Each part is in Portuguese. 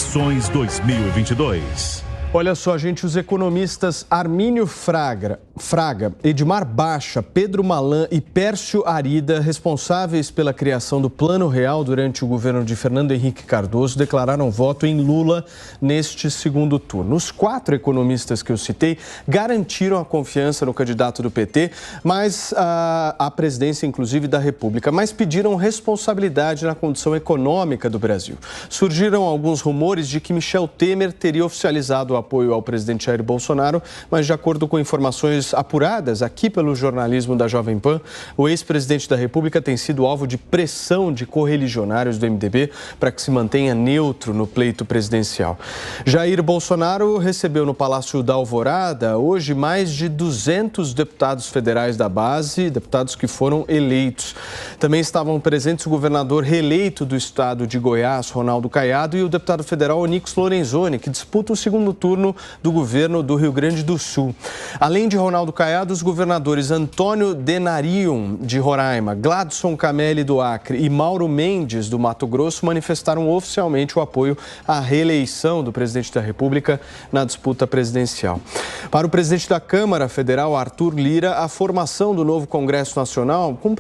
Eleições 2022. Olha só, gente, os economistas Armínio Fraga, Edmar Baixa, Pedro Malan e Pércio Arida, responsáveis pela criação do Plano Real durante o governo de Fernando Henrique Cardoso, declararam voto em Lula neste segundo turno. Os 4 economistas que eu citei garantiram a confiança no candidato do PT, mas a presidência, inclusive, da República, mas pediram responsabilidade na condição econômica do Brasil. Surgiram alguns rumores de que Michel Temer teria oficializado o apoio ao presidente Jair Bolsonaro, mas de acordo com informações apuradas aqui pelo jornalismo da Jovem Pan, o ex-presidente da República tem sido alvo de pressão de correligionários do MDB para que se mantenha neutro no pleito presidencial. Jair Bolsonaro recebeu no Palácio da Alvorada hoje mais de 200 deputados federais da base, deputados que foram eleitos. Também estavam presentes o governador reeleito do estado de Goiás, Ronaldo Caiado, e o deputado federal Onyx Lorenzoni, que disputa o segundo turno do governo do Rio Grande do Sul. Além de Ronaldo Caiado, os governadores Antônio Denarium, de Roraima, Gladson Camelli, do Acre, e Mauro Mendes, do Mato Grosso, manifestaram oficialmente o apoio à reeleição do presidente da República na disputa presidencial. Para o presidente da Câmara Federal, Arthur Lira, a formação do novo Congresso Nacional, com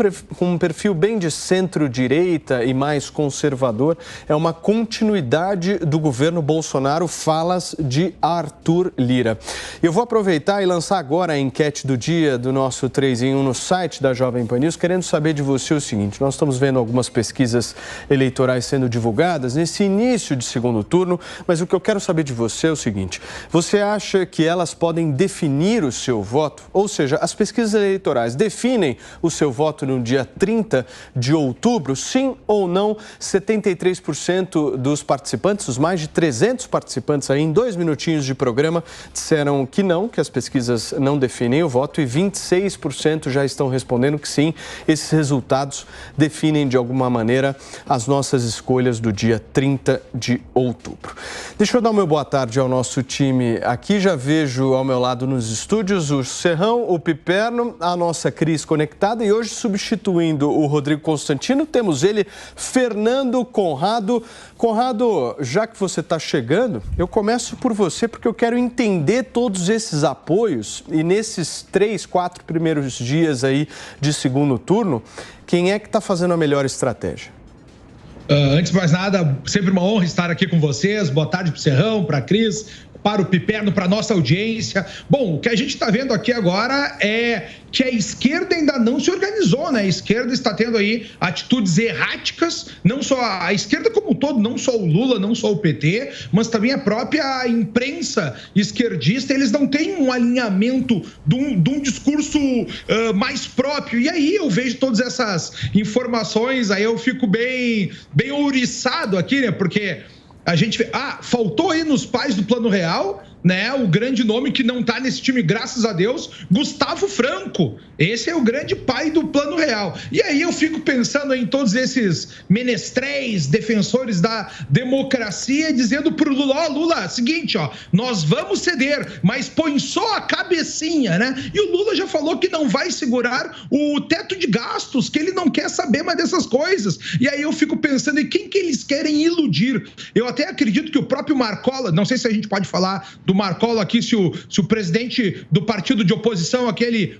um perfil bem de centro-direita e mais conservador, é uma continuidade do governo Bolsonaro, falas de Arthur Lira. Eu vou aproveitar e lançar agora a enquete do dia do nosso 3 em 1 no site da Jovem Pan News, querendo saber de você o seguinte: nós estamos vendo algumas pesquisas eleitorais sendo divulgadas nesse início de segundo turno, mas o que eu quero saber de você é o seguinte: você acha que elas podem definir o seu voto? Ou seja, as pesquisas eleitorais definem o seu voto no dia 30 de outubro? Sim ou não? 73% dos participantes, os mais de 300 participantes aí em 2 minutinhos de programa, disseram que não, que as pesquisas não definem o voto, e 26% já estão respondendo que sim, esses resultados definem de alguma maneira as nossas escolhas do dia 30 de outubro. Deixa eu dar uma boa tarde ao nosso time aqui, já vejo ao meu lado nos estúdios o Serrão, o Piperno, a nossa Cris conectada, e hoje substituindo o Rodrigo Constantino, temos ele, Fernando Conrado. Conrado, já que você está chegando, eu começo por você, porque eu quero entender todos esses apoios e nesses 3, 4 primeiros dias aí de segundo turno, quem é que está fazendo a melhor estratégia? Antes de mais nada, sempre uma honra estar aqui com vocês. Boa tarde para o Serrão, para a Cris, para o Piperno, para a nossa audiência. Bom, o que a gente está vendo aqui agora é que a esquerda ainda não se organizou, né? A esquerda está tendo aí atitudes erráticas, não só a esquerda como um todo, não só o Lula, não só o PT, mas também a própria imprensa esquerdista. Eles não têm um alinhamento de um discurso mais próprio. E aí eu vejo todas essas informações, aí eu fico bem ouriçado aqui, né? Porque a gente vê, faltou aí nos pais do Plano Real, né, o grande nome que não está nesse time, graças a Deus, Gustavo Franco. Esse é o grande pai do Plano Real. E aí eu fico pensando em todos esses menestréis, defensores da democracia, dizendo pro Lula, Lula, seguinte, nós vamos ceder, mas põe só a cabecinha, né? E o Lula já falou que não vai segurar o teto de gastos, que ele não quer saber mais dessas coisas. E aí eu fico pensando em quem que eles querem iludir. Eu até acredito que o próprio Marcola, não sei se a gente pode falar do Marcola aqui, se o presidente do partido de oposição,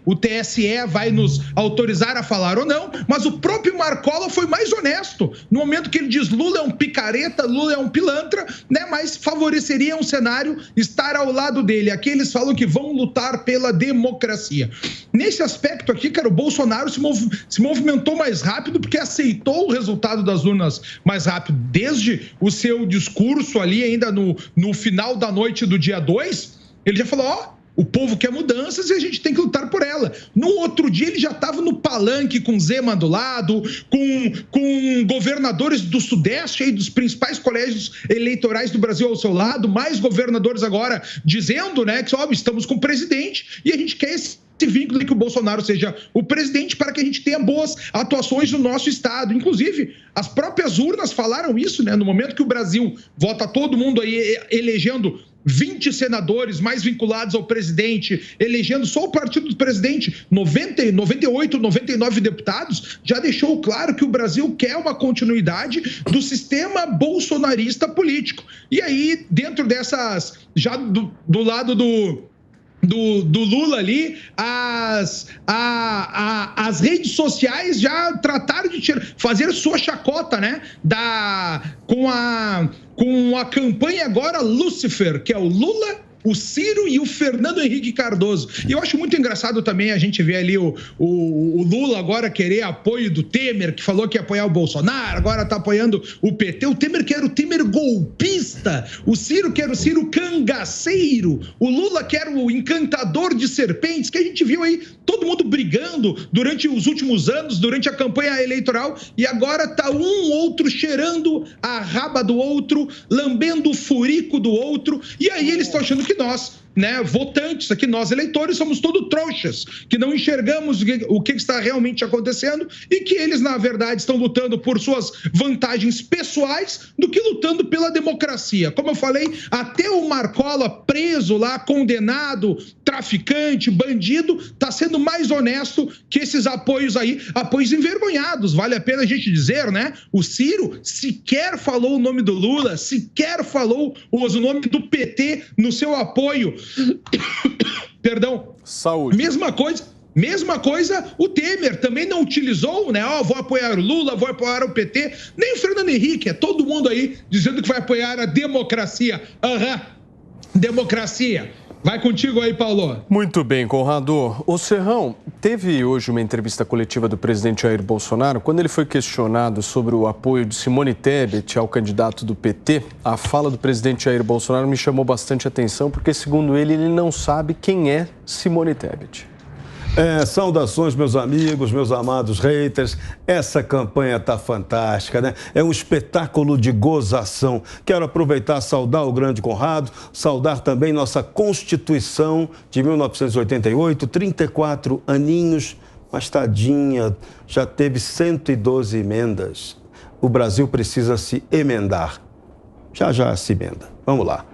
o TSE, vai nos autorizar a falar ou não, mas o próprio Marcola foi mais honesto, no momento que ele diz Lula é um picareta, Lula é um pilantra, né, mas favoreceria um cenário estar ao lado dele. Aqui eles falam que vão lutar pela democracia. Nesse aspecto aqui, cara, o Bolsonaro se movimentou mais rápido porque aceitou o resultado das urnas mais rápido, desde o seu discurso ali ainda no final da noite do dia 2, ele já falou, o povo quer mudanças e a gente tem que lutar por ela. No outro dia, ele já estava no palanque com Zema do lado, com governadores do Sudeste, aí, dos principais colégios eleitorais do Brasil ao seu lado, mais governadores agora dizendo, né, que estamos com o presidente e a gente quer esse vínculo de que o Bolsonaro seja o presidente para que a gente tenha boas atuações no nosso estado. Inclusive, as próprias urnas falaram isso, né? No momento que o Brasil vota todo mundo aí elegendo 20 senadores mais vinculados ao presidente, elegendo só o partido do presidente 98, 99 deputados, já deixou claro que o Brasil quer uma continuidade do sistema bolsonarista político. E aí, dentro dessas, já do lado do Lula ali, as redes sociais já trataram de fazer sua chacota, né? Com a campanha agora Lúcifer, que é o Lula, o Ciro e o Fernando Henrique Cardoso. E eu acho muito engraçado também a gente ver ali o Lula agora querer apoio do Temer, que falou que ia apoiar o Bolsonaro, agora está apoiando o PT. O Temer que era o Temer golpista, o Ciro que era o Ciro cangaceiro, o Lula que era o encantador de serpentes, que a gente viu aí todo mundo brigando durante os últimos anos, durante a campanha eleitoral, e agora tá um outro cheirando a raba do outro, lambendo o furico do outro, e aí eles estão achando que nós, né, votantes aqui, nós eleitores, somos todos trouxas, que não enxergamos o que está realmente acontecendo e que eles, na verdade, estão lutando por suas vantagens pessoais do que lutando pela democracia. Como eu falei, até o Marcola preso lá, condenado, traficante, bandido, está sendo mais honesto que esses apoios aí, apoios envergonhados, vale a pena a gente dizer, né? O Ciro sequer falou o nome do Lula, sequer falou o nome do PT no seu apoio. Perdão. Saúde. Mesma coisa, o Temer também não utilizou, né? Vou apoiar o Lula, vou apoiar o PT, nem o Fernando Henrique, é todo mundo aí dizendo que vai apoiar a democracia. Democracia. Vai contigo aí, Paulo. Muito bem, Conrado. O Serrão, teve hoje uma entrevista coletiva do presidente Jair Bolsonaro. Quando ele foi questionado sobre o apoio de Simone Tebet ao candidato do PT, a fala do presidente Jair Bolsonaro me chamou bastante atenção, porque, segundo ele não sabe quem é Simone Tebet. Saudações, meus amigos, meus amados haters. Essa campanha está fantástica, né? É um espetáculo de gozação. Quero aproveitar e saudar o grande Conrado, saudar também nossa Constituição de 1988, 34 aninhos, mas tadinha, já teve 112 emendas. O Brasil precisa se emendar. Já se emenda. Vamos lá.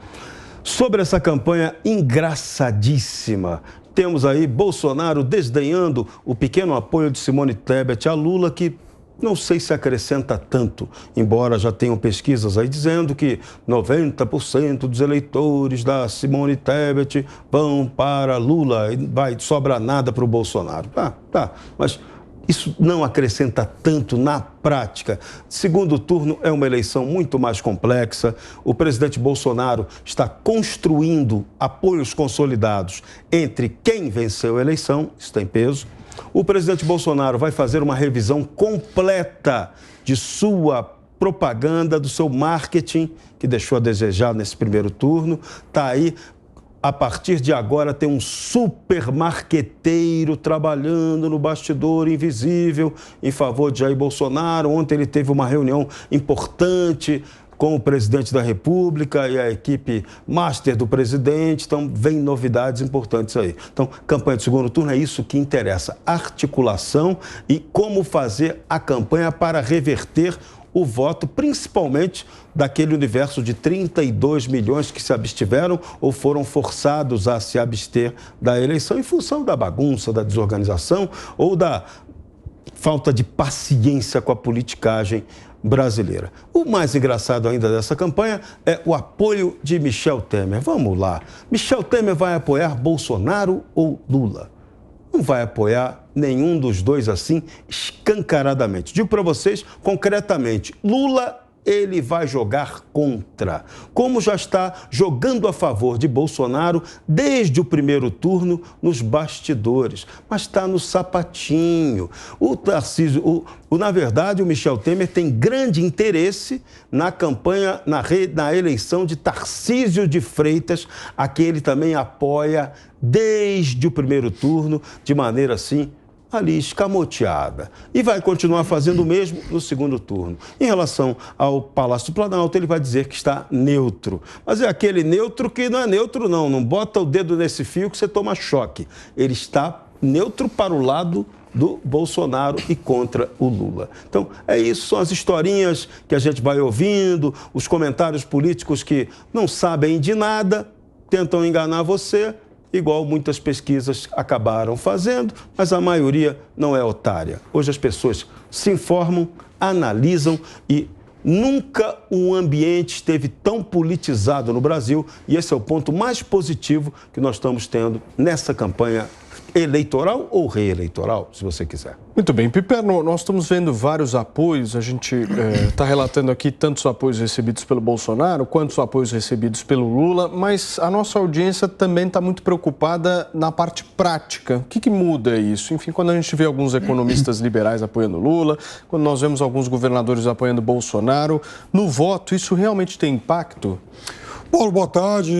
Sobre essa campanha engraçadíssima, temos aí Bolsonaro desdenhando o pequeno apoio de Simone Tebet a Lula, que não sei se acrescenta tanto, embora já tenham pesquisas aí dizendo que 90% dos eleitores da Simone Tebet vão para Lula e vai sobrar nada para o Bolsonaro. Tá, mas isso não acrescenta tanto na prática. Segundo turno é uma eleição muito mais complexa. O presidente Bolsonaro está construindo apoios consolidados entre quem venceu a eleição, isso tem peso. O presidente Bolsonaro vai fazer uma revisão completa de sua propaganda, do seu marketing, que deixou a desejar nesse primeiro turno. Está aí. A partir de agora tem um super marqueteiro trabalhando no bastidor invisível em favor de Jair Bolsonaro. Ontem ele teve uma reunião importante com o presidente da República e a equipe master do presidente. Então, vem novidades importantes aí. Então, campanha de segundo turno é isso que interessa. Articulação e como fazer a campanha para reverter o voto, principalmente daquele universo de 32 milhões que se abstiveram ou foram forçados a se abster da eleição em função da bagunça, da desorganização ou da falta de paciência com a politicagem brasileira. O mais engraçado ainda dessa campanha é o apoio de Michel Temer. Vamos lá. Michel Temer vai apoiar Bolsonaro ou Lula? Não vai apoiar nenhum dos dois assim escancaradamente. Digo para vocês, concretamente, Lula, ele vai jogar contra, como já está jogando a favor de Bolsonaro desde o primeiro turno nos bastidores, mas está no sapatinho. O Tarcísio, na verdade, o Michel Temer tem grande interesse na campanha, na eleição de Tarcísio de Freitas, a quem ele também apoia desde o primeiro turno, de maneira assim, ali escamoteada. E vai continuar fazendo o mesmo no segundo turno. Em relação ao Palácio do Planalto, ele vai dizer que está neutro. Mas é aquele neutro que não é neutro, não. Não bota o dedo nesse fio que você toma choque. Ele está neutro para o lado do Bolsonaro e contra o Lula. Então, é isso, são as historinhas que a gente vai ouvindo, os comentários políticos que não sabem de nada, tentam enganar você, igual muitas pesquisas acabaram fazendo, mas a maioria não é otária. Hoje as pessoas se informam, analisam e nunca um ambiente esteve tão politizado no Brasil e esse é o ponto mais positivo que nós estamos tendo nessa campanha eleitoral ou reeleitoral, se você quiser. Muito bem, Piperno, nós estamos vendo vários apoios, a gente está relatando aqui tantos apoios recebidos pelo Bolsonaro, quantos apoios recebidos pelo Lula, mas a nossa audiência também está muito preocupada na parte prática. O que muda isso? Enfim, quando a gente vê alguns economistas liberais apoiando Lula, quando nós vemos alguns governadores apoiando Bolsonaro, no voto, isso realmente tem impacto? Paulo, boa tarde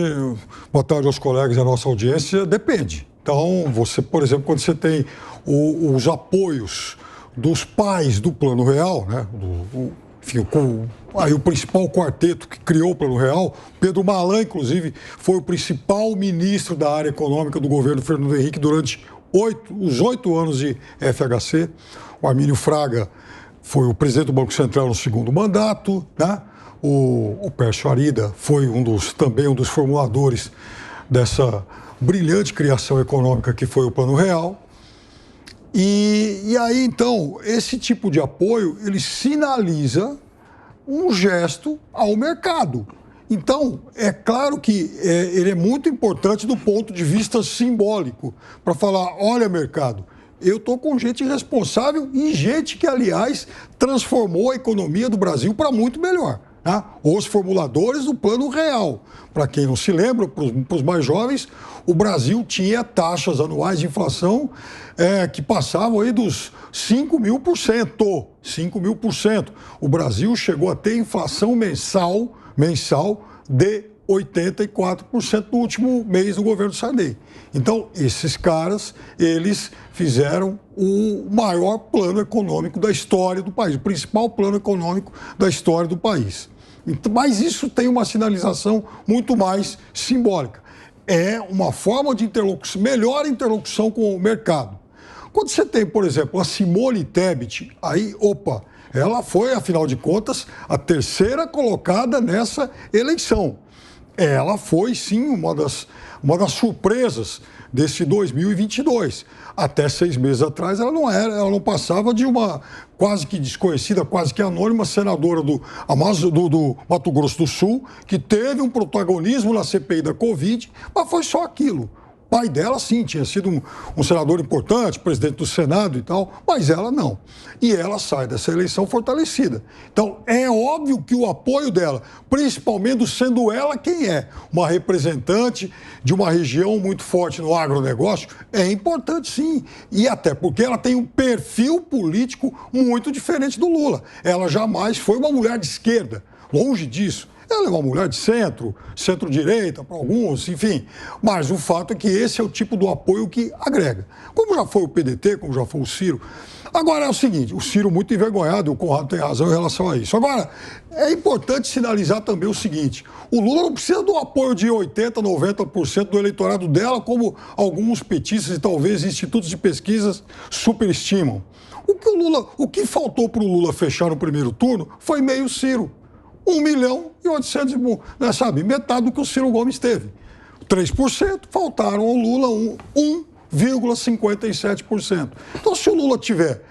aos colegas da nossa audiência, depende. Então, você, por exemplo, quando você tem os apoios dos pais do Plano Real, né? Aí o principal quarteto que criou o Plano Real, Pedro Malan, inclusive, foi o principal ministro da área econômica do governo Fernando Henrique durante os 8 anos de FHC. O Armínio Fraga foi o presidente do Banco Central no segundo mandato, né? O Pércio Arida foi também um dos formuladores dessa brilhante criação econômica que foi o Plano Real. E aí, então, esse tipo de apoio, ele sinaliza um gesto ao mercado. Então, é claro que ele é muito importante do ponto de vista simbólico, para falar, olha, mercado, eu estou com gente responsável e gente que, aliás, transformou a economia do Brasil para muito melhor. Né? Os formuladores do Plano Real. Para quem não se lembra, para os mais jovens, o Brasil tinha taxas anuais de inflação que passavam aí dos 5.000%. 5.000%. O Brasil chegou a ter inflação mensal de 84% no último mês do governo Sarney. Então, esses caras, eles fizeram o maior plano econômico da história do país, o principal plano econômico da história do país. Mas isso tem uma sinalização muito mais simbólica. É uma forma de melhor interlocução com o mercado. Quando você tem, por exemplo, a Simone Tebet, aí, ela foi, afinal de contas, a terceira colocada nessa eleição. Ela foi, sim, uma das surpresas desse 2022. Até 6 meses atrás, ela não passava de uma quase que desconhecida, quase que anônima senadora do Mato Grosso do Sul, que teve um protagonismo na CPI da Covid, mas foi só aquilo. O pai dela, sim, tinha sido um senador importante, presidente do Senado e tal, mas ela não. E ela sai dessa eleição fortalecida. Então, é óbvio que o apoio dela, principalmente sendo ela quem é, uma representante de uma região muito forte no agronegócio, é importante, sim. E até porque ela tem um perfil político muito diferente do Lula. Ela jamais foi uma mulher de esquerda, longe disso. Ela é uma mulher de centro-direita para alguns, enfim. Mas o fato é que esse é o tipo do apoio que agrega. Como já foi o PDT, como já foi o Ciro. Agora é o seguinte, o Ciro muito envergonhado, o Conrado tem razão em relação a isso. Agora, é importante sinalizar também o seguinte, o Lula não precisa do apoio de 80%, 90% do eleitorado dela, como alguns petistas e talvez institutos de pesquisas superestimam. O que faltou para o Lula fechar no primeiro turno foi meio Ciro. 1.800.000, né, sabe? Metade do que o Ciro Gomes teve. 3% faltaram ao Lula 1,57%. Então, se o Lula tiver,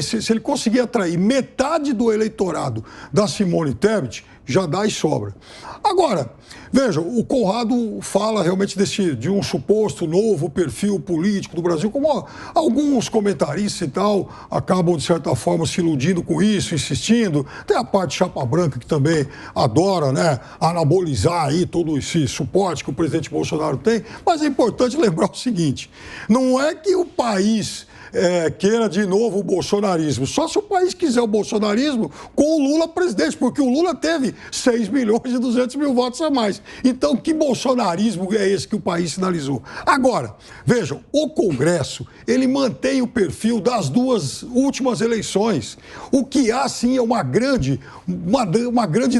se ele conseguir atrair metade do eleitorado da Simone Tebet, já dá e sobra. Agora, veja, o Conrado fala realmente de um suposto novo perfil político do Brasil, como alguns comentaristas e tal acabam, de certa forma, se iludindo com isso, insistindo. Tem a parte chapa branca que também adora, né, anabolizar aí todo esse suporte que o presidente Bolsonaro tem, mas é importante lembrar o seguinte, não é que o país queira de novo o bolsonarismo. Só se o país quiser o bolsonarismo com o Lula presidente, porque o Lula teve 6.200.000 votos a mais. Então, que bolsonarismo é esse que o país sinalizou? Agora, vejam, o Congresso, ele mantém o perfil das duas últimas eleições. O que há, sim, é uma grande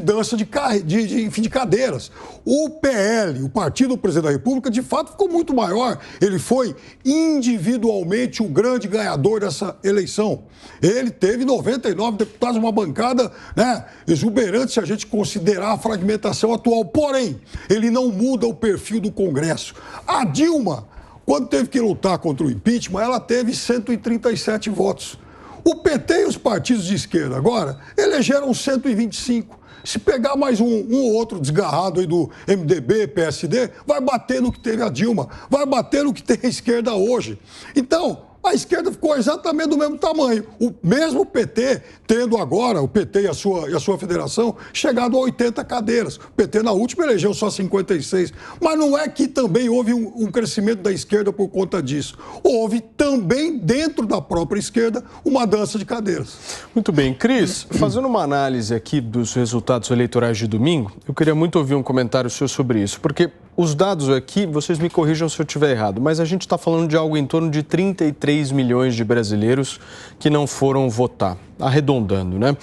dança de cadeiras. O PL, o Partido do Presidente da República, de fato ficou muito maior. Ele foi individualmente o grande grande ganhador dessa eleição. Ele teve 99 deputados, uma bancada, né, exuberante se a gente considerar a fragmentação atual. Porém, ele não muda o perfil do Congresso. A Dilma, quando teve que lutar contra o impeachment, ela teve 137 votos. O PT e os partidos de esquerda agora elegeram 125. Se pegar mais um ou outro desgarrado aí do MDB, PSD, vai bater no que teve a Dilma, vai bater no que tem a esquerda hoje. Então, a esquerda ficou exatamente do mesmo tamanho. O mesmo PT, tendo agora, o PT e a sua federação, chegado a 80 cadeiras. O PT na última elegeu só 56. Mas não é que também houve um crescimento da esquerda por conta disso. Houve também, dentro da própria esquerda, uma dança de cadeiras. Muito bem. Cris, fazendo uma análise aqui dos resultados eleitorais de domingo, eu queria muito ouvir um comentário seu sobre isso, porque os dados aqui, vocês me corrijam se eu estiver errado, mas a gente está falando de algo em torno de 33 milhões de brasileiros que não foram votar, arredondando, né?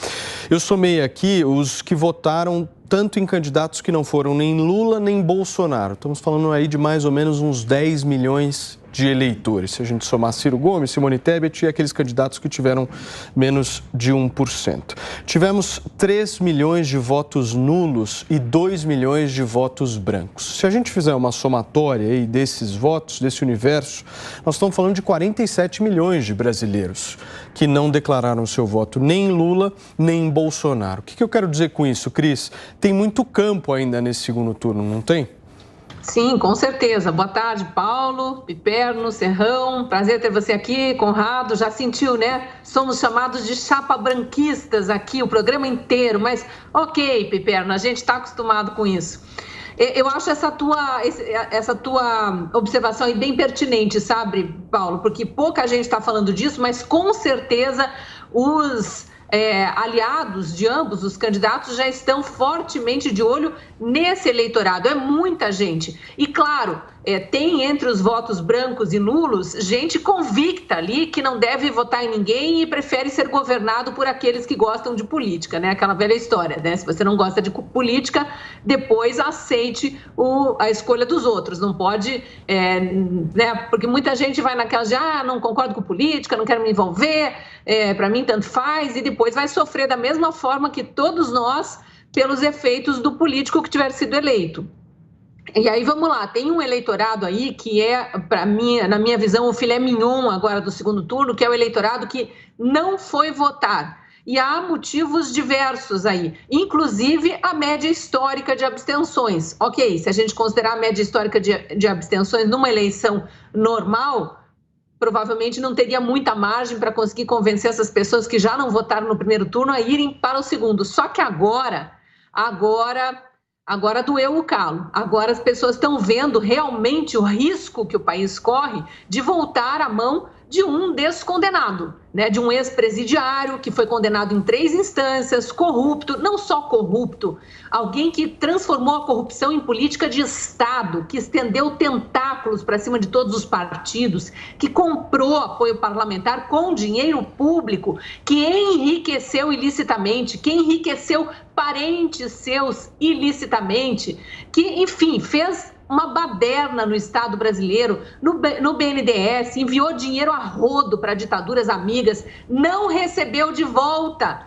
Eu somei aqui os que votaram tanto em candidatos que não foram nem Lula nem Bolsonaro. Estamos falando aí de mais ou menos uns 10 milhões de eleitores. Se a gente somar Ciro Gomes, Simone Tebet e aqueles candidatos que tiveram menos de 1%. Tivemos 3 milhões de votos nulos e 2 milhões de votos brancos. Se a gente fizer uma somatória aí desses votos, desse universo, nós estamos falando de 47 milhões de brasileiros que não declararam seu voto nem em Lula, nem em Bolsonaro. O que eu quero dizer com isso, Cris? Tem muito campo ainda nesse segundo turno, não tem? Sim, com certeza. Boa tarde, Paulo, Piperno, Serrão. Prazer ter você aqui, Conrado. Já sentiu, né? Somos chamados de chapa branquistas aqui o programa inteiro, mas ok, Piperno, a gente está acostumado com isso. Eu acho essa tua observação aí bem pertinente, sabe, Paulo? Porque pouca gente está falando disso, mas com certeza os aliados de ambos os candidatos já estão fortemente de olho nesse eleitorado. É muita gente. E, claro, tem entre os votos brancos e nulos gente convicta ali que não deve votar em ninguém e prefere ser governado por aqueles que gostam de política, né? Aquela velha história, né? Se você não gosta de política, depois aceite a escolha dos outros. Não pode, né? Porque muita gente vai naquela de, não concordo com política, não quero me envolver, para mim tanto faz, e depois vai sofrer da mesma forma que todos nós pelos efeitos do político que tiver sido eleito. E aí, vamos lá, tem um eleitorado aí que é, para mim, na minha visão, o filé mignon agora do segundo turno, que é o eleitorado que não foi votar. E há motivos diversos aí, inclusive a média histórica de abstenções. Ok, se a gente considerar a média histórica de abstenções numa eleição normal, provavelmente não teria muita margem para conseguir convencer essas pessoas que já não votaram no primeiro turno a irem para o segundo. Só que agora doeu o calo. Agora as pessoas estão vendo realmente o risco que o país corre de voltar à mão de um descondenado, né? De um ex-presidiário que foi condenado em 3 instâncias, corrupto, não só corrupto, alguém que transformou a corrupção em política de Estado, que estendeu tentáculos para cima de todos os partidos, que comprou apoio parlamentar com dinheiro público, que enriqueceu ilicitamente, que enriqueceu parentes seus ilicitamente, que, enfim, fez uma baderna no Estado brasileiro, no BNDES, enviou dinheiro a rodo para ditaduras amigas, não recebeu de volta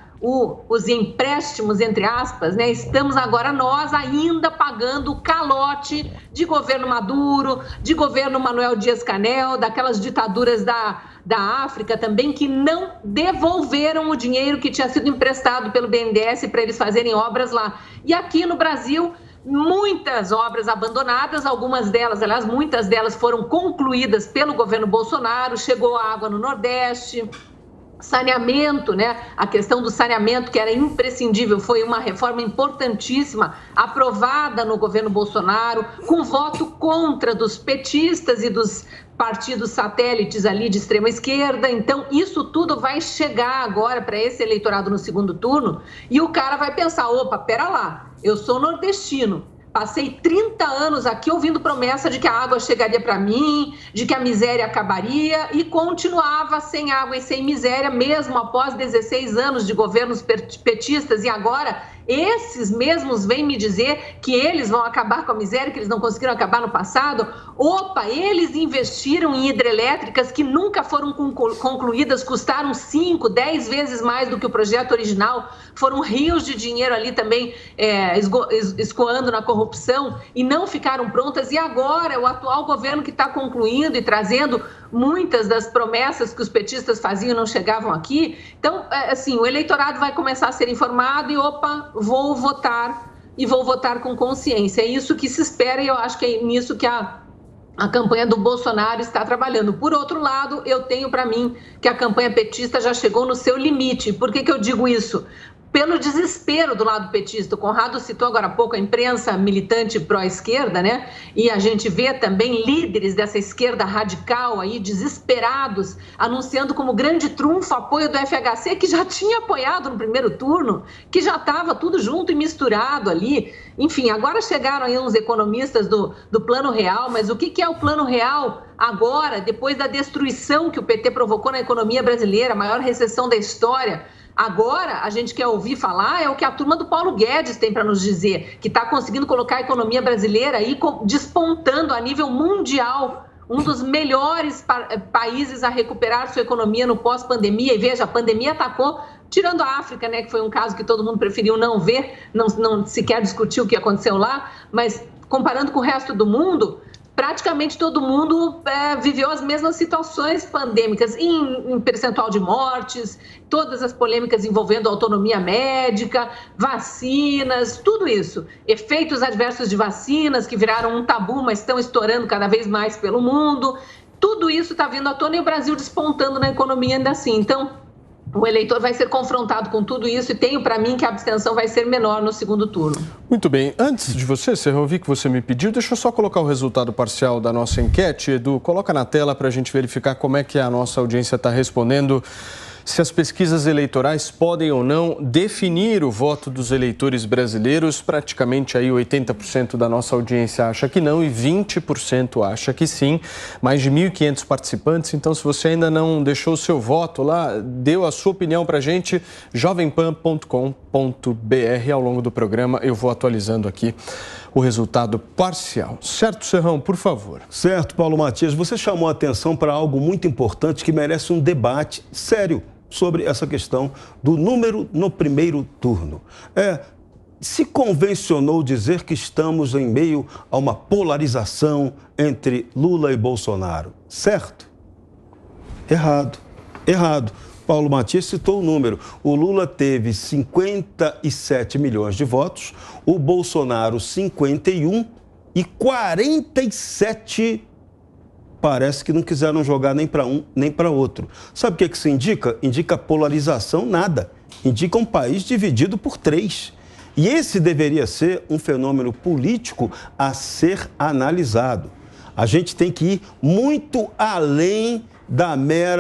os empréstimos, entre aspas, né? Estamos agora nós ainda pagando o calote de governo Maduro, de governo Manuel Dias-Canel, daquelas ditaduras da África também, que não devolveram o dinheiro que tinha sido emprestado pelo BNDES para eles fazerem obras lá. E aqui no Brasil, muitas obras abandonadas, algumas delas, aliás, muitas delas foram concluídas pelo governo Bolsonaro, chegou água no Nordeste, saneamento, né? A questão do saneamento, que era imprescindível, foi uma reforma importantíssima, aprovada no governo Bolsonaro, com voto contra dos petistas e dos partidos satélites ali de extrema esquerda. Então, isso tudo vai chegar agora para esse eleitorado no segundo turno e o cara vai pensar, opa, pera lá, eu sou nordestino, passei 30 anos aqui ouvindo promessa de que a água chegaria para mim, de que a miséria acabaria e continuava sem água e sem miséria, mesmo após 16 anos de governos petistas. E agora esses mesmos vêm me dizer que eles vão acabar com a miséria, que eles não conseguiram acabar no passado. Opa, eles investiram em hidrelétricas que nunca foram concluídas, custaram 5, 10 vezes mais do que o projeto original, foram rios de dinheiro ali também escoando na corrupção e não ficaram prontas. E agora o atual governo que está concluindo e trazendo muitas das promessas que os petistas faziam não chegavam aqui. Então, assim, o eleitorado vai começar a ser informado e, opa, vou votar e vou votar com consciência. É isso que se espera e eu acho que é nisso que a campanha do Bolsonaro está trabalhando. Por outro lado, eu tenho para mim que a campanha petista já chegou no seu limite. Por que eu digo isso? Pelo desespero do lado petista. O Conrado citou agora há pouco a imprensa militante pró-esquerda, né? E a gente vê também líderes dessa esquerda radical aí, desesperados, anunciando como grande trunfo o apoio do FHC, que já tinha apoiado no primeiro turno, que já estava tudo junto e misturado ali. Enfim, agora chegaram aí uns economistas do Plano Real, mas o que é o Plano Real agora, depois da destruição que o PT provocou na economia brasileira, a maior recessão da história? Agora, a gente quer ouvir falar é o que a turma do Paulo Guedes tem para nos dizer, que está conseguindo colocar a economia brasileira aí despontando a nível mundial, um dos melhores países a recuperar sua economia no pós-pandemia. E veja, a pandemia atacou, tirando a África, né, que foi um caso que todo mundo preferiu não ver, não sequer discutir o que aconteceu lá, mas comparando com o resto do mundo, praticamente todo mundo viveu as mesmas situações pandêmicas, em percentual de mortes, todas as polêmicas envolvendo autonomia médica, vacinas, tudo isso. Efeitos adversos de vacinas que viraram um tabu, mas estão estourando cada vez mais pelo mundo. Tudo isso está vindo à tona e o Brasil despontando na economia ainda assim. Então, o eleitor vai ser confrontado com tudo isso e tenho para mim que a abstenção vai ser menor no segundo turno. Muito bem. Antes de você, Serrão, eu vi que você me pediu, deixa eu só colocar o resultado parcial da nossa enquete. Edu, coloca na tela para a gente verificar como é que a nossa audiência está respondendo. Se as pesquisas eleitorais podem ou não definir o voto dos eleitores brasileiros, praticamente aí 80% da nossa audiência acha que não e 20% acha que sim. Mais de 1.500 participantes, então se você ainda não deixou o seu voto lá, deu a sua opinião para a gente, jovempan.com.br. Ao longo do programa eu vou atualizando aqui o resultado parcial. Certo, Serrão, por favor. Certo, Paulo Matias, você chamou a atenção para algo muito importante que merece um debate sério sobre essa questão do número no primeiro turno. Se convencionou dizer que estamos em meio a uma polarização entre Lula e Bolsonaro, certo? Errado. Paulo Matias citou o número. O Lula teve 57 milhões de votos, o Bolsonaro 51 e 47 parece que não quiseram jogar nem para um nem para outro. Sabe o que isso indica? Indica polarização nada. Indica um país dividido por 3. E esse deveria ser um fenômeno político a ser analisado. A gente tem que ir muito além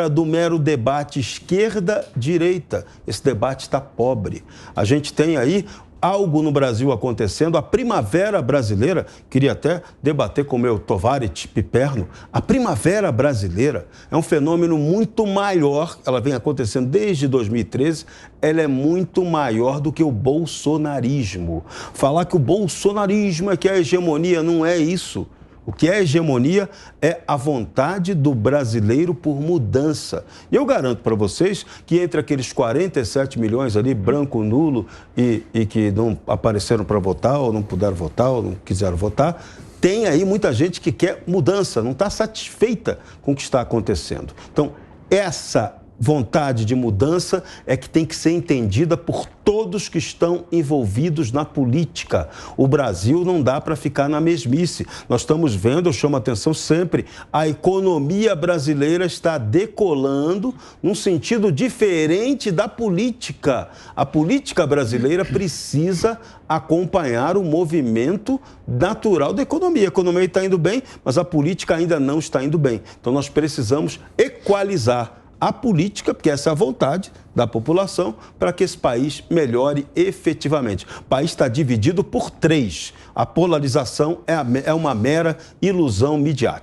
do mero debate esquerda-direita. Esse debate está pobre. A gente tem aí algo no Brasil acontecendo, a primavera brasileira, queria até debater com o meu Tovarit Piperno, a primavera brasileira é um fenômeno muito maior, ela vem acontecendo desde 2013, ela é muito maior do que o bolsonarismo. Falar que o bolsonarismo é que é a hegemonia, não é isso. O que é hegemonia é a vontade do brasileiro por mudança. E eu garanto para vocês que entre aqueles 47 milhões ali, branco, nulo, e que não apareceram para votar, ou não puderam votar, ou não quiseram votar, tem aí muita gente que quer mudança, não está satisfeita com o que está acontecendo. Então, essa vontade de mudança é que tem que ser entendida por todos que estão envolvidos na política. O Brasil não dá para ficar na mesmice. Nós estamos vendo, eu chamo a atenção sempre, a economia brasileira está decolando num sentido diferente da política. A política brasileira precisa acompanhar o movimento natural da economia. A economia está indo bem, mas a política ainda não está indo bem. Então nós precisamos equalizar a política, porque essa é a vontade da população, para que esse país melhore efetivamente. O país está dividido por 3. A polarização é uma mera ilusão midiática.